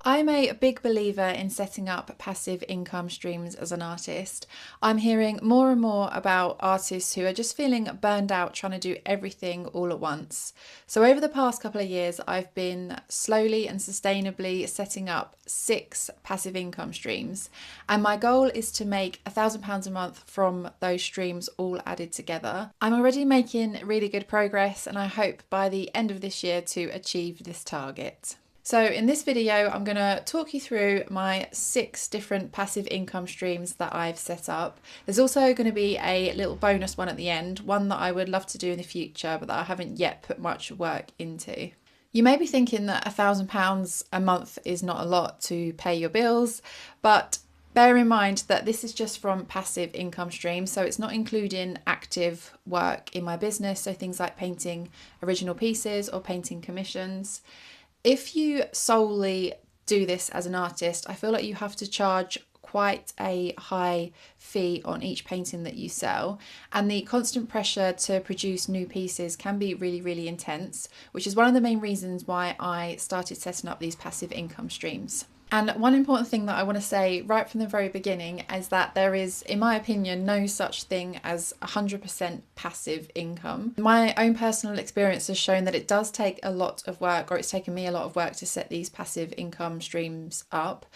I'm a big believer in setting up passive income streams as an artist. I'm hearing more and more about artists who are just feeling burned out trying to do everything all at once. So, over the past couple of years, I've been slowly and sustainably setting up 6 passive income streams. And my goal is to make £1,000 a month from those streams all added together. I'm already making really good progress, and I hope by the end of this year to achieve this target. So in this video, I'm going to talk you through my 6 different passive income streams that I've set up. There's also going to be a little bonus one at the end, one that I would love to do in the future, but that I haven't yet put much work into. You may be thinking that £1,000 a month is not a lot to pay your bills, but bear in mind that this is just from passive income streams, so it's not including active work in my business, so things like painting original pieces or painting commissions. If you solely do this as an artist, I feel like you have to charge quite a high fee on each painting that you sell, and the constant pressure to produce new pieces can be really, really intense, which is one of the main reasons why I started setting up these passive income streams. And one important thing that I want to say right from the very beginning is that there is, in my opinion, no such thing as 100% passive income. My own personal experience has shown that it does take a lot of work, or it's taken me a lot of work to set these passive income streams up.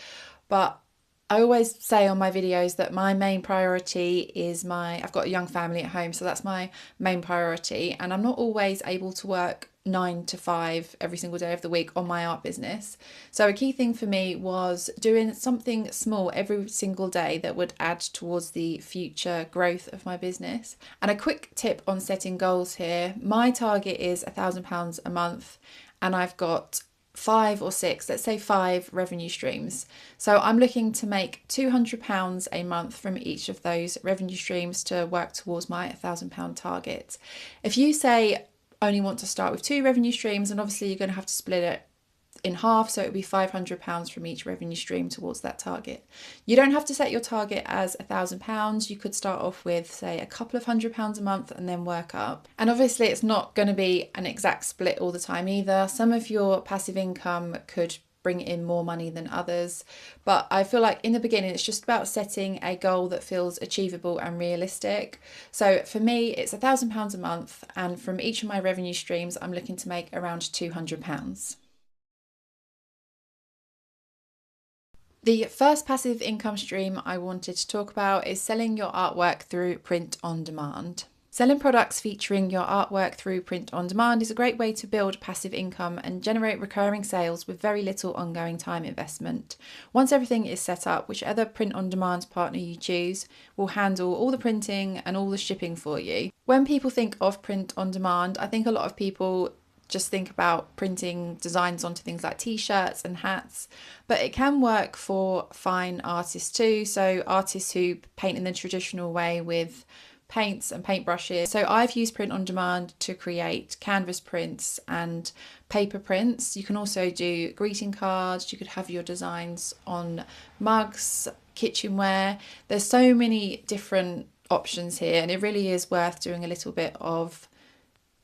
But I always say on my videos that my main priority is I've got a young family at home, so that's my main priority. And I'm not always able to work 9 to 5 every single day of the week on my art business. So a key thing for me was doing something small every single day that would add towards the future growth of my business. And a quick tip on setting goals here, my target is £1,000 a month, and I've got 5 or 6, let's say 5 revenue streams. So I'm looking to make £200 a month from each of those revenue streams to work towards my £1,000 target. If you say only want to start with 2 revenue streams, and obviously you're going to have to split it in half, so it would be £500 from each revenue stream towards that target. You don't have to set your target as £1,000. You could start off with, say, a couple of £100 a month and then work up. And obviously it's not going to be an exact split all the time either. Some of your passive income could bring in more money than others, but I feel like in the beginning it's just about setting a goal that feels achievable and realistic. So for me, it's £1,000 a month, and from each of my revenue streams I'm looking to make around £200. The first passive income stream I wanted to talk about is selling your artwork through print on demand. Selling products featuring your artwork through print on demand is a great way to build passive income and generate recurring sales with very little ongoing time investment. Once everything is set up, whichever print on demand partner you choose will handle all the printing and all the shipping for you. When people think of print on demand, I think a lot of people just think about printing designs onto things like t-shirts and hats, but it can work for fine artists too. So artists who paint in the traditional way with paints and paintbrushes. So I've used print on demand to create canvas prints and paper prints. You can also do greeting cards. You could have your designs on mugs, kitchenware. There's so many different options here, and it really is worth doing a little bit of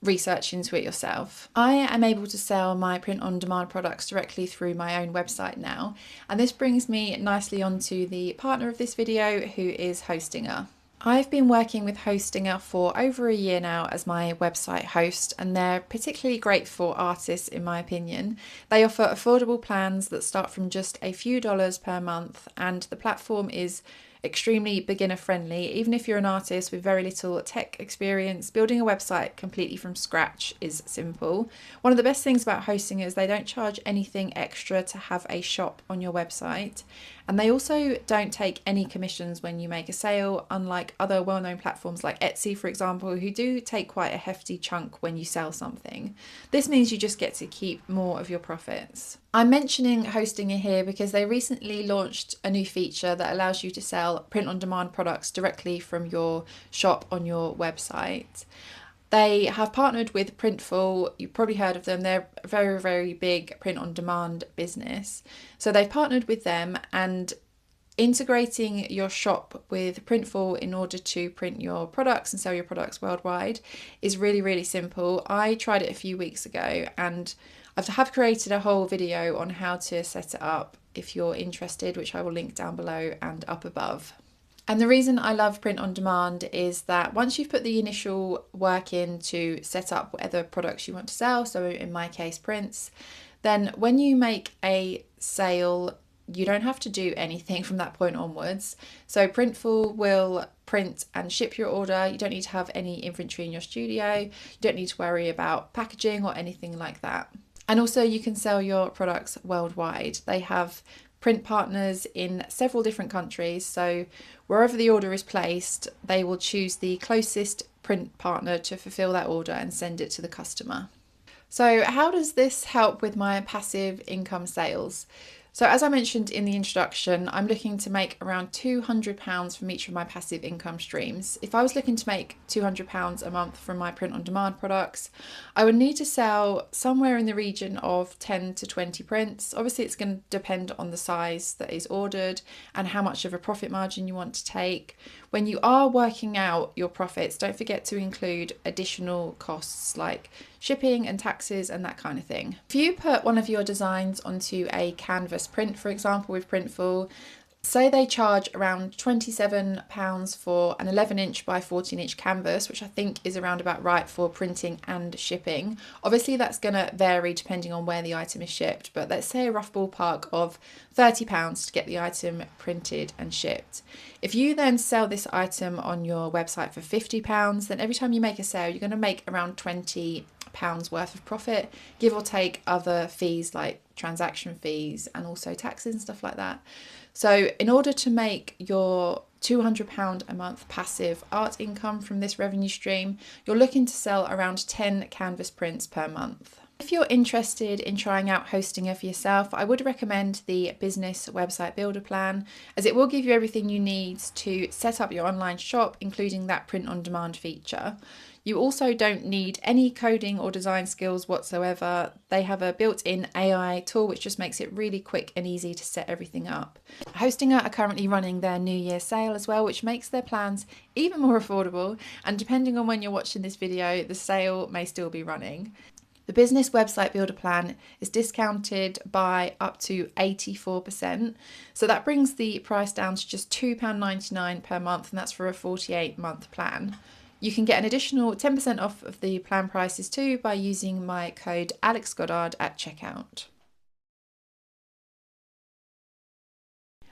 research into it yourself. I am able to sell my print on demand products directly through my own website now, and this brings me nicely onto the partner of this video, who is Hostinger. I've been working with Hostinger for over a year now as my website host, and they're particularly great for artists in my opinion. They offer affordable plans that start from just a few dollars per month, and the platform is extremely beginner friendly. Even if you're an artist with very little tech experience, building a website completely from scratch is simple. One of the best things about Hostinger is they don't charge anything extra to have a shop on your website, and they also don't take any commissions when you make a sale, unlike other well-known platforms like Etsy, for example, who do take quite a hefty chunk when you sell something. This means you just get to keep more of your profits. I'm mentioning Hostinger here because they recently launched a new feature that allows you to sell print-on-demand products directly from your shop on your website. They have partnered with Printful. You've probably heard of them. They're a very, very big print-on-demand business. So they've partnered with them, and Integrating your shop with Printful in order to print your products and sell your products worldwide is really, really simple. I tried it a few weeks ago and I have created a whole video on how to set it up if you're interested, which I will link down below and up above. And the reason I love print on demand is that once you've put the initial work in to set up whatever products you want to sell, so in my case prints, then when you make a sale, you don't have to do anything from that point onwards. So Printful will print and ship your order. You don't need to have any inventory in your studio. You don't need to worry about packaging or anything like that. And also you can sell your products worldwide. They have print partners in several different countries. So wherever the order is placed, they will choose the closest print partner to fulfill that order and send it to the customer. So how does this help with my passive income sales? So as I mentioned in the introduction, I'm looking to make around £200 from each of my passive income streams. If I was looking to make £200 a month from my print on demand products, I would need to sell somewhere in the region of 10 to 20 prints. Obviously it's going to depend on the size that is ordered and how much of a profit margin you want to take. When you are working out your profits, don't forget to include additional costs like shipping and taxes and that kind of thing. If you put one of your designs onto a canvas print, for example, with Printful, say they charge around £27 for an 11-inch by 14-inch canvas, which I think is around about right for printing and shipping. Obviously that's going to vary depending on where the item is shipped, but let's say a rough ballpark of £30 to get the item printed and shipped. If you then sell this item on your website for £50, then every time you make a sale, you're going to make around £20 worth of profit, give or take other fees like transaction fees and also taxes and stuff like that. So in order to make your £200 a month passive art income from this revenue stream, you're looking to sell around 10 canvas prints per month. If you're interested in trying out Hostinger for yourself, I would recommend the Business Website Builder plan, as it will give you everything you need to set up your online shop, including that print on demand feature. You also don't need any coding or design skills whatsoever. They have a built-in AI tool which just makes it really quick and easy to set everything up. Hostinger are currently running their New Year sale as well, which makes their plans even more affordable, and depending on when you're watching this video, the sale may still be running. The Business Website Builder plan is discounted by up to 84%. So that brings the price down to just £2.99 per month, and that's for a 48-month plan. You can get an additional 10% off of the plan prices too by using my code AlexGoddard at checkout.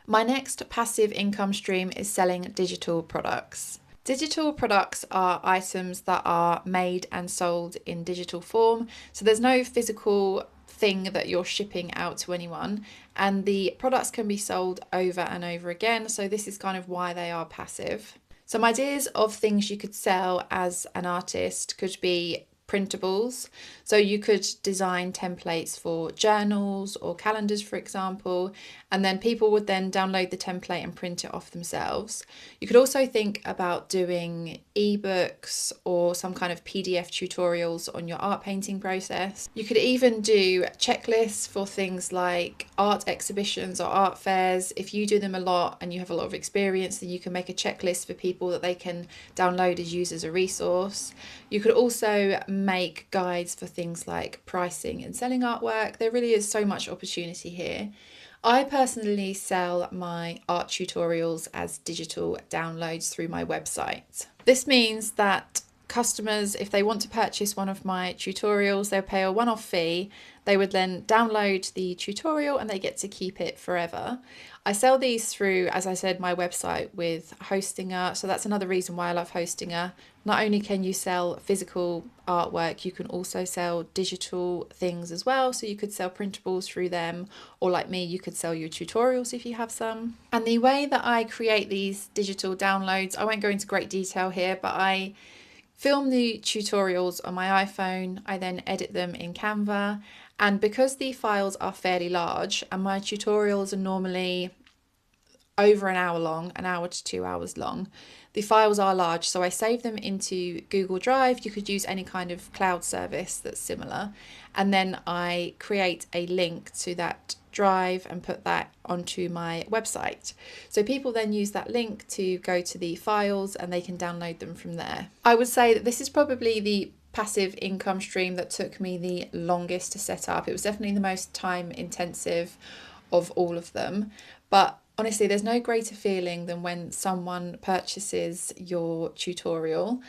My next passive income stream is selling digital products. Digital products are items that are made and sold in digital form, so there's no physical thing that you're shipping out to anyone, and the products can be sold over and over again, so this is kind of why they are passive. Some ideas of things you could sell as an artist could be printables. So you could design templates for journals or calendars, for example, and then people would then download the template and print it off themselves. You could also think about doing ebooks or some kind of PDF tutorials on your art painting process. You could even do checklists for things like art exhibitions or art fairs. If you do them a lot and you have a lot of experience, then you can make a checklist for people that they can download as use as a resource. You could also make guides for things like pricing and selling artwork. There really is so much opportunity here. I personally sell my art tutorials as digital downloads through my website. This means that customers, if they want to purchase one of my tutorials, they'll pay a one-off fee. They would then download the tutorial and they get to keep it forever. I sell these through, as I said, my website with Hostinger. So that's another reason why I love Hostinger. Not only can you sell physical artwork, you can also sell digital things as well. So you could sell printables through them, or like me, you could sell your tutorials if you have some. And the way that I create these digital downloads, I won't go into great detail here, but I film the tutorials on my iPhone. I then edit them in Canva. And because the files are fairly large and my tutorials are normally over an hour long, an hour to 2 hours long. The files are large, so I save them into Google Drive. You could use any kind of cloud service that's similar. And then I create a link to that drive and put that onto my website. So people then use that link to go to the files and they can download them from there. I would say that this is probably the passive income stream that took me the longest to set up. It was definitely the most time intensive of all of them. But honestly, there's no greater feeling than when someone purchases your tutorial.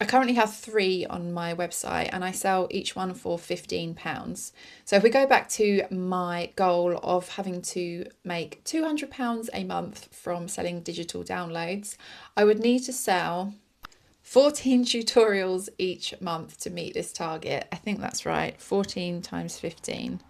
I currently have 3 on my website and I sell each one for £15. So if we go back to my goal of having to make £200 a month from selling digital downloads, I would need to sell 14 tutorials each month to meet this target. I think that's right, 14 times 15.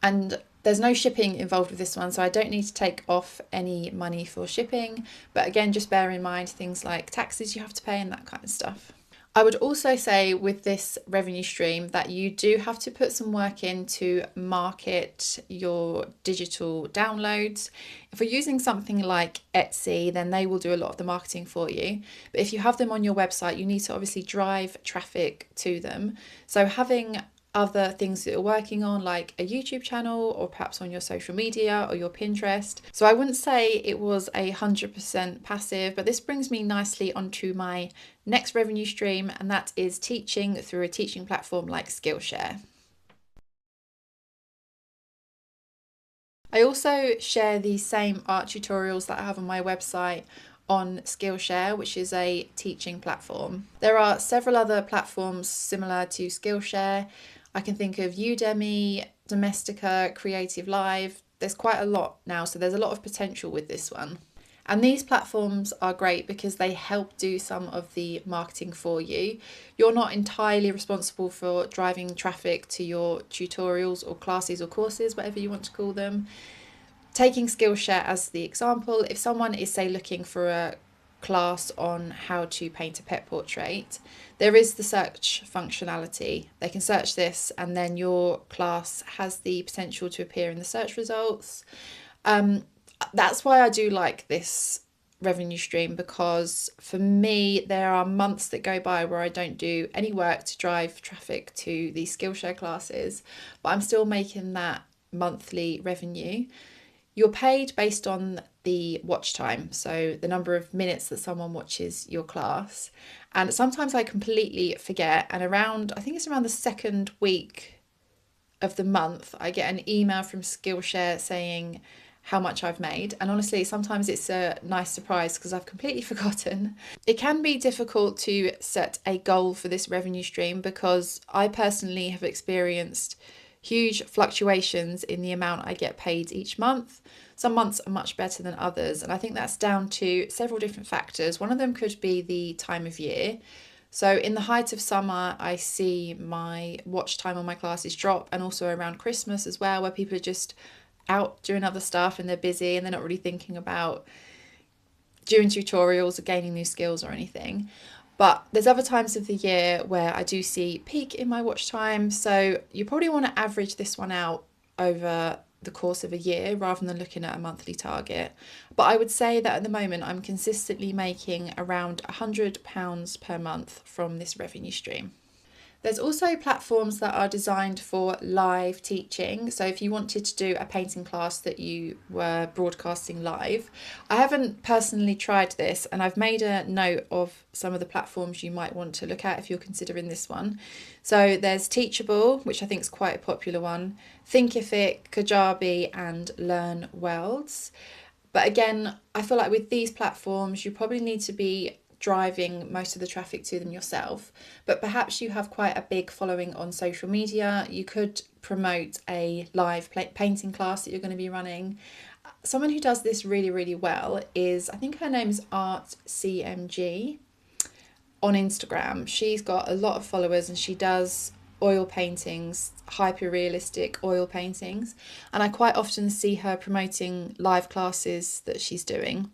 And there's no shipping involved with this one, so I don't need to take off any money for shipping. But again, just bear in mind things like taxes you have to pay and that kind of stuff. I would also say with this revenue stream that you do have to put some work in to market your digital downloads. If we're using something like Etsy, then they will do a lot of the marketing for you. But if you have them on your website, you need to obviously drive traffic to them. So having other things that you're working on, like a YouTube channel or perhaps on your social media or your Pinterest. So I wouldn't say it was 100% passive, but this brings me nicely onto my next revenue stream, and that is teaching through a teaching platform like Skillshare. I also share the same art tutorials that I have on my website on Skillshare, which is a teaching platform. There are several other platforms similar to Skillshare. I can think of Udemy, Domestika, Creative Live. There's quite a lot now, so there's a lot of potential with this one. And these platforms are great because they help do some of the marketing for you. You're not entirely responsible for driving traffic to your tutorials or classes or courses, whatever you want to call them. Taking Skillshare as the example, if someone is, say, looking for a class on how to paint a pet portrait, there is the search functionality. They can search this and then your class has the potential to appear in the search results. That's why I do like this revenue stream, because for me there are months that go by where I don't do any work to drive traffic to the Skillshare classes, but I'm still making that monthly revenue. You're paid based on the watch time, so the number of minutes that someone watches your class. And sometimes I completely forget, and I think it's around the second week of the month, I get an email from Skillshare saying how much I've made. And honestly, sometimes it's a nice surprise because I've completely forgotten. It can be difficult to set a goal for this revenue stream because I personally have experienced huge fluctuations in the amount I get paid each month. Some months are much better than others, and I think that's down to several different factors. One of them could be the time of year. So in the height of summer, I see my watch time on my classes drop, and also around Christmas as well, where people are just out doing other stuff and they're busy and they're not really thinking about doing tutorials or gaining new skills or anything. But there's other times of the year where I do see peak in my watch time. So you probably want to average this one out over the course of a year rather than looking at a monthly target. But I would say that at the moment I'm consistently making around £100 per month from this revenue stream. There's also platforms that are designed for live teaching. So if you wanted to do a painting class that you were broadcasting live, I haven't personally tried this, and I've made a note of some of the platforms you might want to look at if you're considering this one. So there's Teachable, which I think is quite a popular one, Thinkific, Kajabi, and Learn Worlds. But again, I feel like with these platforms, you probably need to be driving most of the traffic to them yourself, but perhaps you have quite a big following on social media. You could promote a live painting class that you're going to be running. Someone who does this really, really well is, I think her name is Art CMG on Instagram. She's got a lot of followers and she does oil paintings, hyper realistic oil paintings, and I quite often see her promoting live classes that she's doing.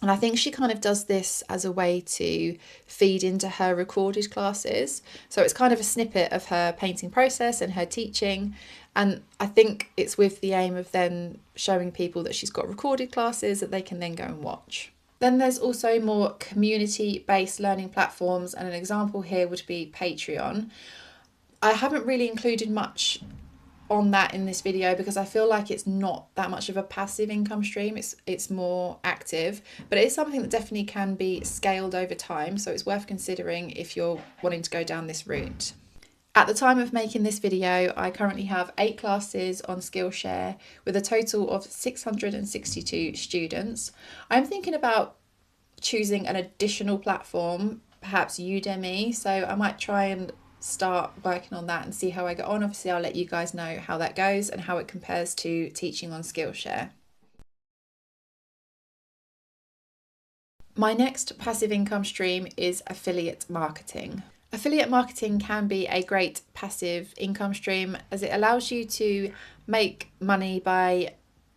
And I think she kind of does this as a way to feed into her recorded classes. So it's kind of a snippet of her painting process and her teaching. And I think it's with the aim of then showing people that she's got recorded classes that they can then go and watch. Then there's also more community-based learning platforms, and an example here would be Patreon. I haven't really included much on that in this video because I feel like it's not that much of a passive income stream. It's more active, but it is something that definitely can be scaled over time, so it's worth considering if you're wanting to go down this route. At the time of making this video, I currently have 8 classes on Skillshare with a total of 662 students. I'm thinking about choosing an additional platform, perhaps Udemy, so I might try and start working on that and see how I get on. Obviously, I'll let you guys know how that goes and how it compares to teaching on Skillshare. My next passive income stream is affiliate marketing. Affiliate marketing can be a great passive income stream as it allows you to make money by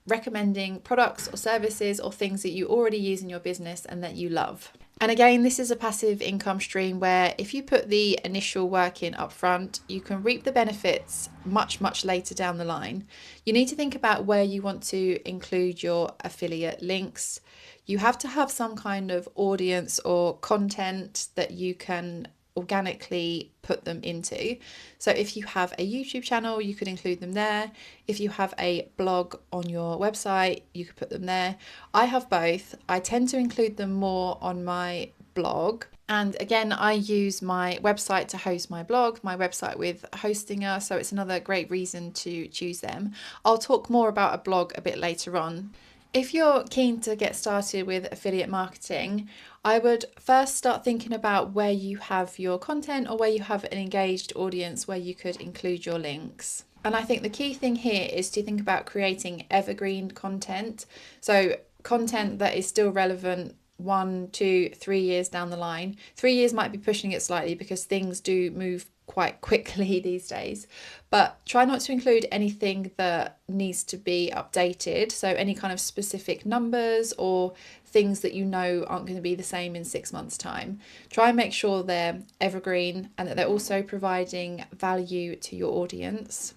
recommending products or services or things that you already use in your business and that you love. And again, this is a passive income stream where if you put the initial work in upfront, you can reap the benefits much later down the line. You need to think about where you want to include your affiliate links. You have to have some kind of audience or content that you can organically put them into. So if you have a YouTube channel, you could include them there. If you have a blog on your website, you could put them there. I have both. I tend to include them more on my blog. And again, I use my website to host my blog, my website with Hostinger, so it's another great reason to choose them. I'll talk more about a blog a bit later on. If you're keen to get started with affiliate marketing, I would first start thinking about where you have your content or where you have an engaged audience where you could include your links. And I think the key thing here is to think about creating evergreen content. So content that is still relevant 1, 2, 3 years down the line. 3 years might be pushing it slightly because things do move quite quickly these days, but try not to include anything that needs to be updated. So any kind of specific numbers or things that you know aren't going to be the same in 6 months' time. Try and make sure they're evergreen and that they're also providing value to your audience.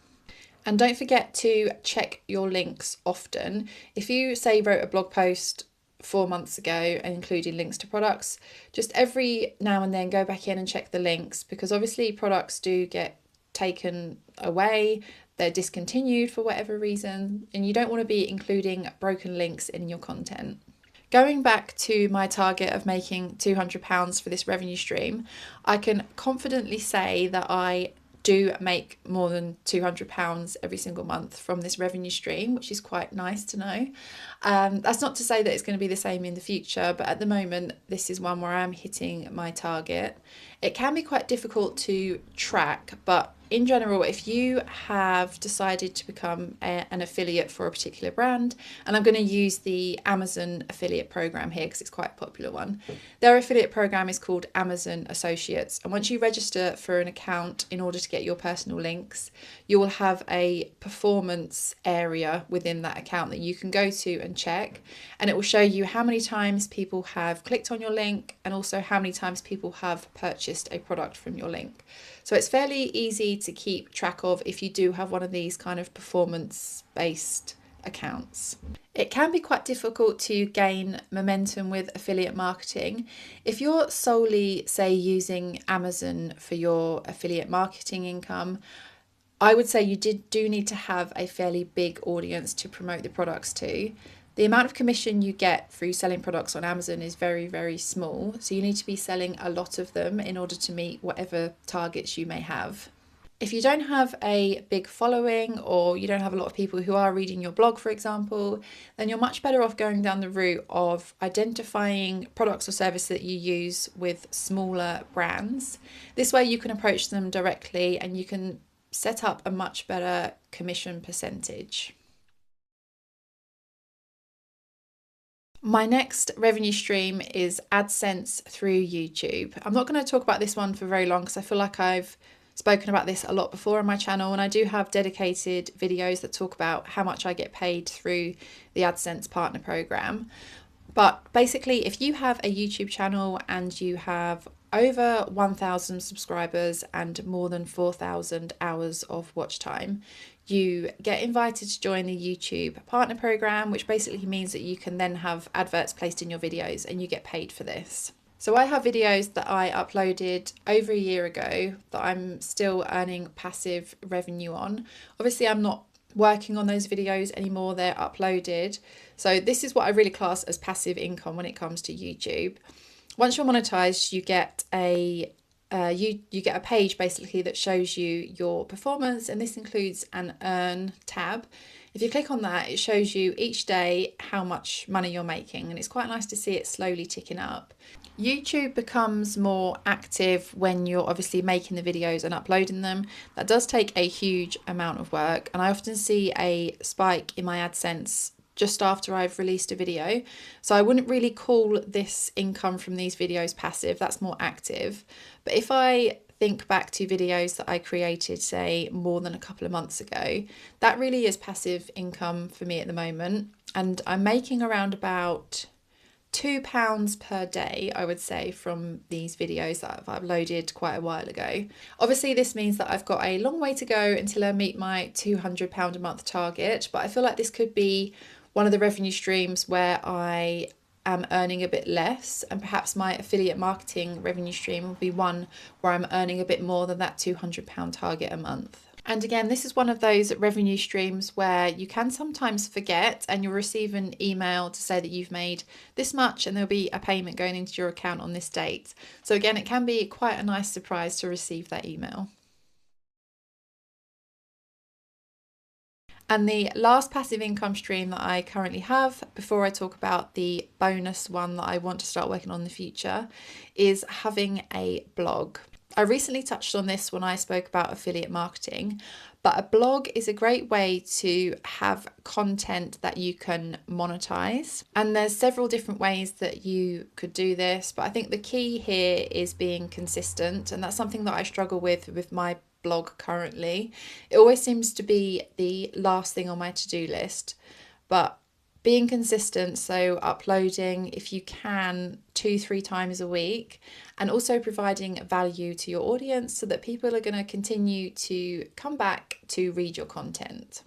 And don't forget to check your links often. If you say wrote a blog post 4 months ago and including links to products, just every now and then go back in and check the links, because obviously products do get taken away, they're discontinued for whatever reason, and you don't want to be including broken links in your content. Going back to my target of making £200 for this revenue stream, I can confidently say that I do make more than £200 every single month from this revenue stream, which is quite nice to know. That's not to say that it's going to be the same in the future, but at the moment, this is one where I'm hitting my target. It can be quite difficult to track, but in general, if you have decided to become an affiliate for a particular brand, and I'm going to use the Amazon affiliate program here because it's quite a popular one. Their affiliate program is called Amazon Associates, and once you register for an account in order to get your personal links, you will have a performance area within that account that you can go to and check, and it will show you how many times people have clicked on your link and also how many times people have purchased a product from your link. So it's fairly easy to keep track of if you do have one of these kind of performance-based accounts. It can be quite difficult to gain momentum with affiliate marketing. If you're solely, say, using Amazon for your affiliate marketing income, I would say you do need to have a fairly big audience to promote the products to. The amount of commission you get through selling products on Amazon is very small, so you need to be selling a lot of them in order to meet whatever targets you may have. If you don't have a big following or you don't have a lot of people who are reading your blog, for example, then you're much better off going down the route of identifying products or services that you use with smaller brands. This way you can approach them directly and you can set up a much better commission percentage. My next revenue stream is AdSense through YouTube. I'm not going to talk about this one for very long because I feel like I've spoken about this a lot before on my channel, and I do have dedicated videos that talk about how much I get paid through the AdSense partner program. But basically, if you have a YouTube channel and you have over 1,000 subscribers and more than 4,000 hours of watch time, you get invited to join the YouTube partner program, which basically means that you can then have adverts placed in your videos and you get paid for this. So I have videos that I uploaded over a year ago that I'm still earning passive revenue on. Obviously, I'm not working on those videos anymore, they're uploaded. So this is what I really class as passive income when it comes to YouTube. Once you're monetized, you get a you get a page basically that shows you your performance, and this includes an earn tab. If you click on that, it shows you each day how much money you're making, and it's quite nice to see it slowly ticking up. YouTube becomes more active when you're obviously making the videos and uploading them. That does take a huge amount of work, and I often see a spike in my AdSense just after I've released a video. So I wouldn't really call this income from these videos passive, that's more active. But if I think back to videos that I created, say, more than a couple of months ago, that really is passive income for me at the moment. And I'm making around about £2 per day, I would say, from these videos that I've uploaded quite a while ago. Obviously, this means that I've got a long way to go until I meet my £200 a month target, but I feel like this could be one of the revenue streams where I am earning a bit less, and perhaps my affiliate marketing revenue stream will be one where I'm earning a bit more than that £200 target a month. And again, this is one of those revenue streams where you can sometimes forget and you'll receive an email to say that you've made this much and there'll be a payment going into your account on this date. So again, it can be quite a nice surprise to receive that email. And the last passive income stream that I currently have, before I talk about the bonus one that I want to start working on in the future, is having a blog. I recently touched on this when I spoke about affiliate marketing, but a blog is a great way to have content that you can monetize. And there's several different ways that you could do this, but I think the key here is being consistent, and that's something that I struggle with my blog currently. It always seems to be the last thing on my to-do list, but being consistent, so uploading if you can 2-3 times a week, and also providing value to your audience so that people are going to continue to come back to read your content.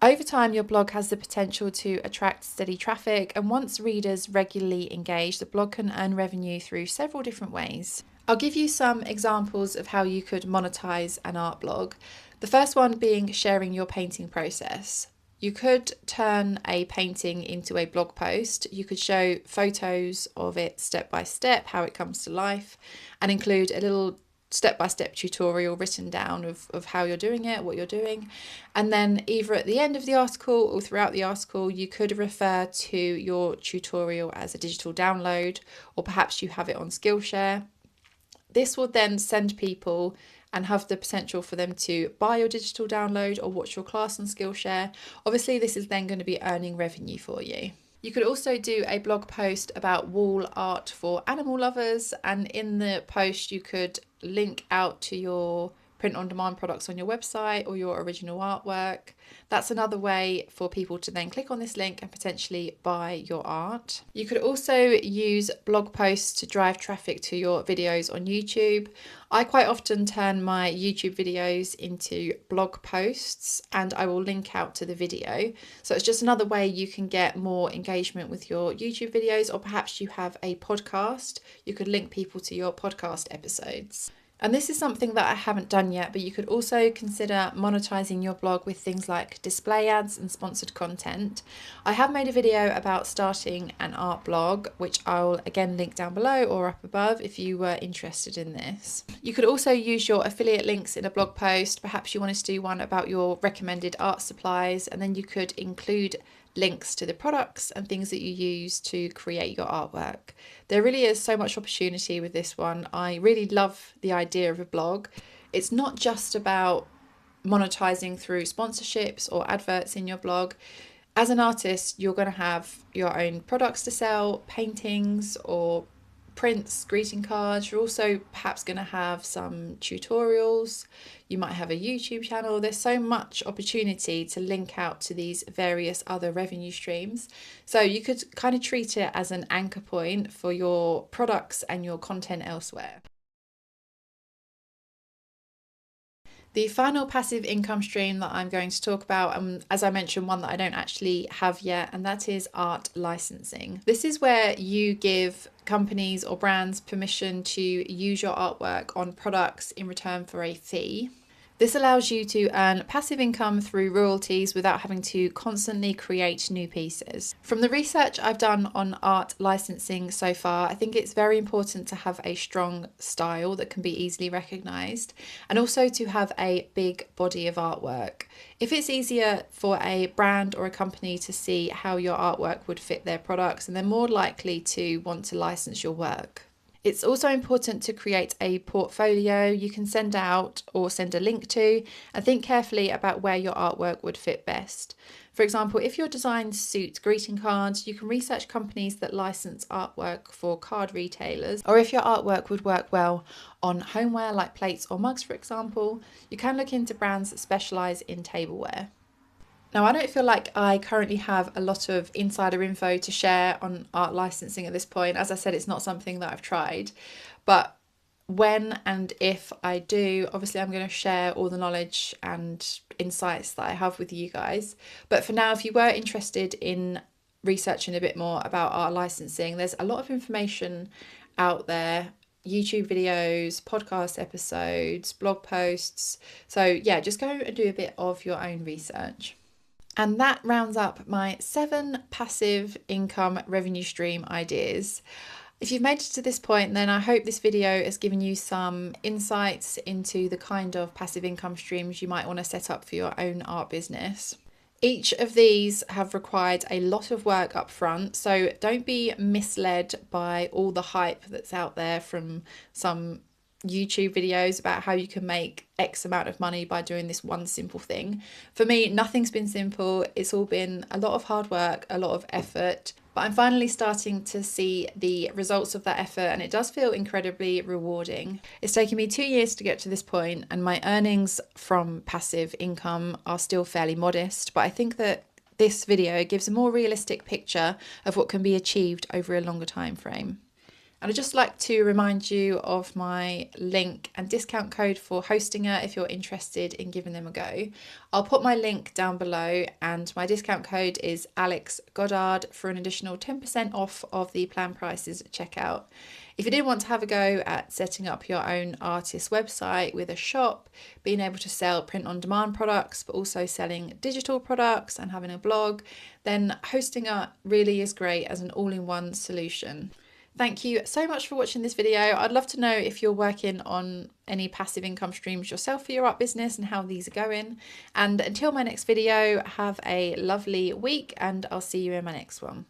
Over time, your blog has the potential to attract steady traffic, and once readers regularly engage, the blog can earn revenue through several different ways. I'll give you some examples of how you could monetize an art blog. The first one being sharing your painting process. You could turn a painting into a blog post. You could show photos of it step by step, how it comes to life, and include a little step-by-step tutorial written down of how you're doing it, what you're doing. And then either at the end of the article or throughout the article, you could refer to your tutorial as a digital download, or perhaps you have it on Skillshare. This will then send people and have the potential for them to buy your digital download or watch your class on Skillshare. Obviously, this is then going to be earning revenue for you. You could also do a blog post about wall art for animal lovers, and in the post you could link out to your print-on-demand products on your website or your original artwork. That's another way for people to then click on this link and potentially buy your art. You could also use blog posts to drive traffic to your videos on YouTube. I quite often turn my YouTube videos into blog posts, and I will link out to the video. So it's just another way you can get more engagement with your YouTube videos, or perhaps you have a podcast. You could link people to your podcast episodes. And this is something that I haven't done yet, but you could also consider monetizing your blog with things like display ads and sponsored content. I have made a video about starting an art blog, which I'll again link down below or up above if you were interested in this. You could also use your affiliate links in a blog post. Perhaps you wanted to do one about your recommended art supplies, and then you could include links to the products and things that you use to create your artwork. There really is so much opportunity with this one. I really love the idea of a blog. It's not just about monetizing through sponsorships or adverts in your blog. As an artist, you're going to have your own products to sell, paintings or prints, greeting cards. You're also perhaps going to have some tutorials. You might have a YouTube channel. There's so much opportunity to link out to these various other revenue streams. So you could kind of treat it as an anchor point for your products and your content elsewhere. The final passive income stream that I'm going to talk about, as I mentioned, one that I don't actually have yet, and that is art licensing. This is where you give companies or brands permission to use your artwork on products in return for a fee. This allows you to earn passive income through royalties without having to constantly create new pieces. From the research I've done on art licensing so far, I think it's very important to have a strong style that can be easily recognised, and also to have a big body of artwork. If it's easier for a brand or a company to see how your artwork would fit their products, and they're more likely to want to license your work. It's also important to create a portfolio you can send out or send a link to, and think carefully about where your artwork would fit best. For example, if your designs suit greeting cards, you can research companies that license artwork for card retailers, or if your artwork would work well on homeware like plates or mugs, for example, you can look into brands that specialise in tableware. Now, I don't feel like I currently have a lot of insider info to share on art licensing at this point. As I said, it's not something that I've tried, but when and if I do, obviously I'm going to share all the knowledge and insights that I have with you guys. But for now, if you were interested in researching a bit more about art licensing, there's a lot of information out there. YouTube videos, podcast episodes, blog posts. So yeah, just go and do a bit of your own research. And that rounds up my 7 passive income revenue stream ideas. If you've made it to this point, then I hope this video has given you some insights into the kind of passive income streams you might want to set up for your own art business. Each of these have required a lot of work up front, so don't be misled by all the hype that's out there from some YouTube videos about how you can make X amount of money by doing this one simple thing. For me, nothing's been simple. It's all been a lot of hard work, a lot of effort, but I'm finally starting to see the results of that effort, and it does feel incredibly rewarding. It's taken me 2 years to get to this point, and my earnings from passive income are still fairly modest, but I think that this video gives a more realistic picture of what can be achieved over a longer time frame. And I'd just like to remind you of my link and discount code for Hostinger if you're interested in giving them a go. I'll put my link down below, and my discount code is Alex Goddard for an additional 10% off of the plan prices at checkout. If you did want to have a go at setting up your own artist website with a shop, being able to sell print-on-demand products, but also selling digital products and having a blog, then Hostinger really is great as an all-in-one solution. Thank you so much for watching this video. I'd love to know if you're working on any passive income streams yourself for your art business and how these are going. And until my next video, have a lovely week, and I'll see you in my next one.